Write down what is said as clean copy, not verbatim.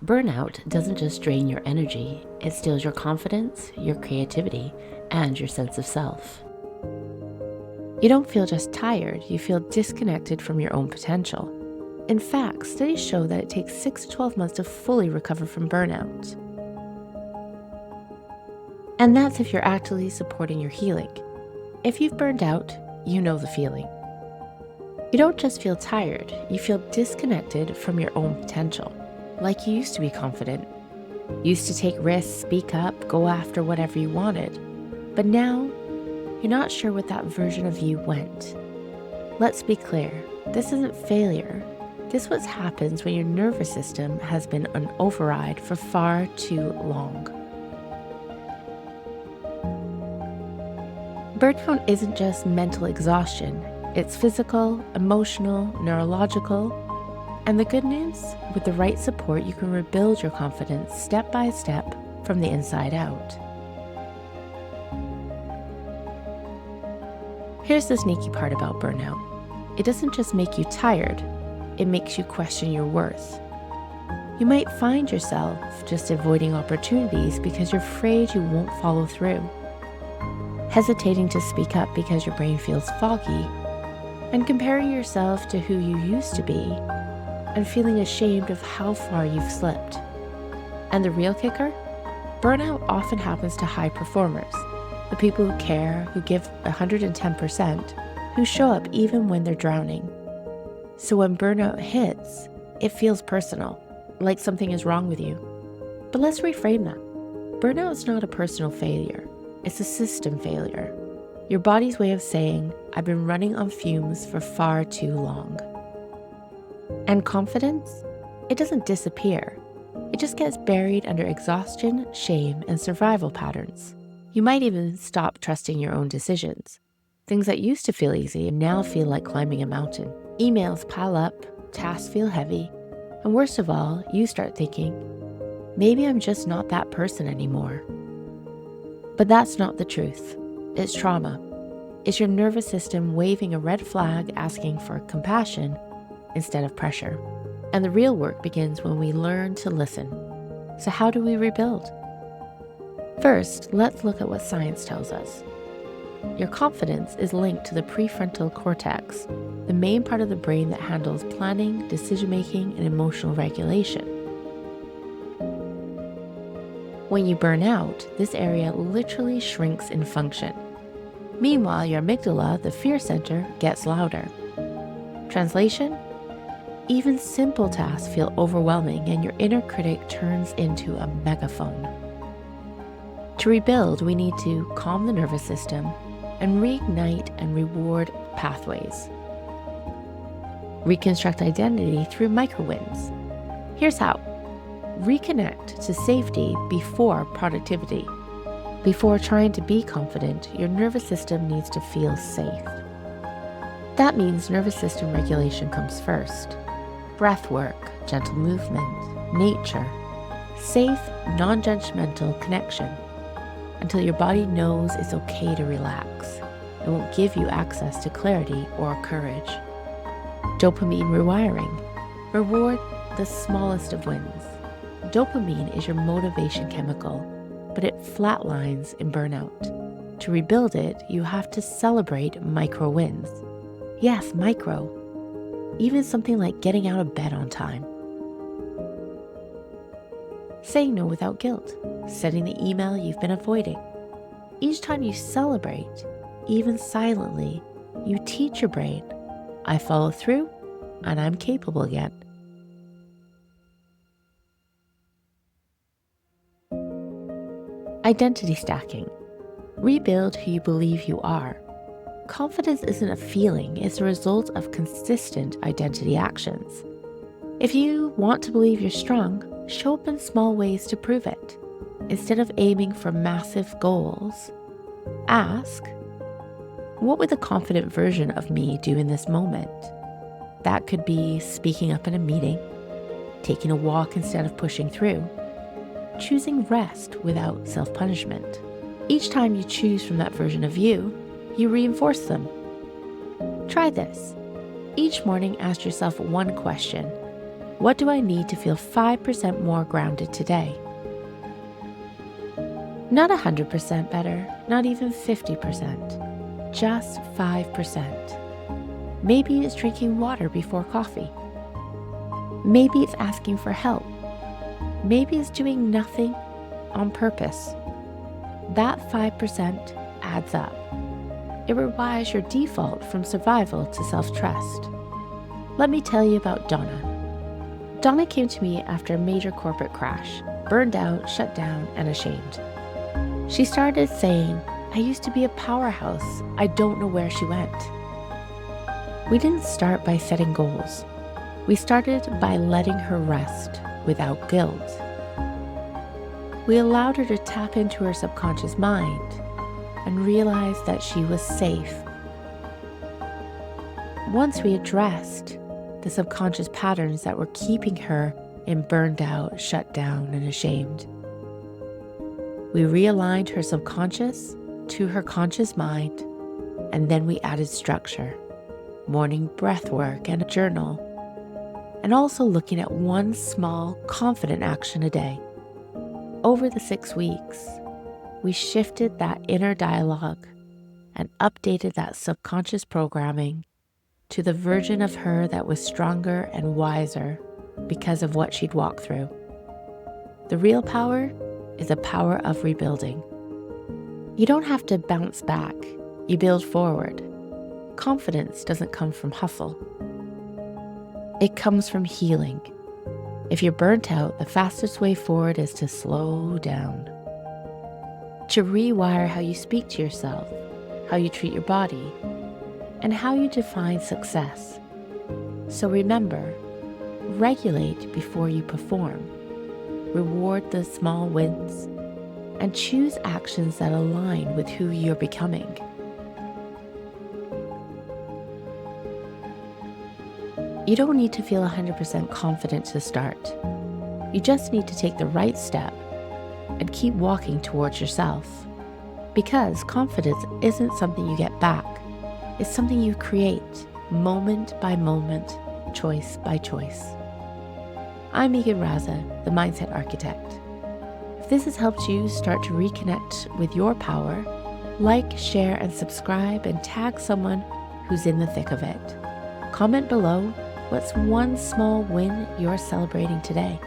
Burnout doesn't just drain your energy, it steals your confidence, your creativity, and your sense of self. You don't feel just tired, you feel disconnected from your own potential. In fact, studies show that it takes 6 to 12 months to fully recover from burnout. And that's if you're actively supporting your healing. If you've burned out, you know the feeling. You don't just feel tired, you feel disconnected from your own potential. Like you used to be confident, used to take risks, speak up, go after whatever you wanted. But now, you're not sure what that version of you went. Let's be clear, this isn't failure. This is what happens when your nervous system has been on override for far too long. Burnout isn't just mental exhaustion, it's physical, emotional, neurological. And the good news, with the right support, you can rebuild your confidence step by step from the inside out. Here's the sneaky part about burnout. It doesn't just make you tired, it makes you question your worth. You might find yourself just avoiding opportunities because you're afraid you won't follow through, hesitating to speak up because your brain feels foggy, and comparing yourself to who you used to be, and feeling ashamed of how far you've slipped. And the real kicker? Burnout often happens to high performers, the people who care, who give 110%, who show up even when they're drowning. So when burnout hits, it feels personal, like something is wrong with you. But let's reframe that. Burnout is not a personal failure, it's a system failure. Your body's way of saying, I've been running on fumes for far too long. And confidence? It doesn't disappear. It just gets buried under exhaustion, shame, and survival patterns. You might even stop trusting your own decisions. Things that used to feel easy now feel like climbing a mountain. Emails pile up, tasks feel heavy, and worst of all, you start thinking, maybe I'm just not that person anymore. But that's not the truth. It's trauma. It's your nervous system waving a red flag asking for compassion instead of pressure. And the real work begins when we learn to listen. So how do we rebuild? First, let's look at what science tells us. Your confidence is linked to the prefrontal cortex, the main part of the brain that handles planning, decision-making, and emotional regulation. When you burn out, this area literally shrinks in function. Meanwhile, your amygdala, the fear center, gets louder. Translation? Even simple tasks feel overwhelming and your inner critic turns into a megaphone. To rebuild, we need to calm the nervous system and reignite and reward pathways. Reconstruct identity through micro-wins. Here's how. Reconnect to safety before productivity. Before trying to be confident, your nervous system needs to feel safe. That means nervous system regulation comes first. Breath work, gentle movement, nature, safe, non-judgmental connection, until your body knows it's okay to relax. It won't give you access to clarity or courage. Dopamine rewiring. Reward the smallest of wins. Dopamine is your motivation chemical, but it flatlines in burnout. To rebuild it, you have to celebrate micro wins. Yes, micro. Even something like getting out of bed on time. Saying no without guilt. Sending the email you've been avoiding. Each time you celebrate, even silently, you teach your brain, I follow through and I'm capable again. Identity stacking. Rebuild who you believe you are. Confidence isn't a feeling, it's a result of consistent identity actions. If you want to believe you're strong, show up in small ways to prove it. Instead of aiming for massive goals, ask, what would the confident version of me do in this moment? That could be speaking up in a meeting, taking a walk instead of pushing through, choosing rest without self-punishment. Each time you choose from that version of you, you reinforce them. Try this. Each morning, ask yourself one question. What do I need to feel 5% more grounded today? Not 100% better, not even 50%, just 5%. Maybe it's drinking water before coffee. Maybe it's asking for help. Maybe it's doing nothing on purpose. That 5% adds up. It rewires your default from survival to self-trust. Let me tell you about Donna. Donna came to me after a major corporate crash, burned out, shut down, and ashamed. She started saying, "I used to be a powerhouse. I don't know where she went." We didn't start by setting goals. We started by letting her rest without guilt. We allowed her to tap into her subconscious mind and realize that she was safe. Once we addressed the subconscious patterns that were keeping her in burned out, shut down, and ashamed, we realigned her subconscious to her conscious mind, and then we added structure, morning breath work, and a journal, and also looking at one small, confident action a day. Over the 6 weeks, we shifted that inner dialogue and updated that subconscious programming to the version of her that was stronger and wiser because of what she'd walked through. The real power is the power of rebuilding. You don't have to bounce back, you build forward. Confidence doesn't come from hustle. It comes from healing. If you're burnt out, the fastest way forward is to slow down. To rewire how you speak to yourself, how you treat your body, and how you define success. So remember, regulate before you perform. Reward the small wins, and choose actions that align with who you're becoming. You don't need to feel 100% confident to start. You just need to take the right step and keep walking towards yourself. Because confidence isn't something you get back. It's something you create moment by moment, choice by choice. I'm Meghan Raza, the Mindset Architect. If this has helped you start to reconnect with your power, like, share, and subscribe, and tag someone who's in the thick of it. Comment below, what's one small win you're celebrating today?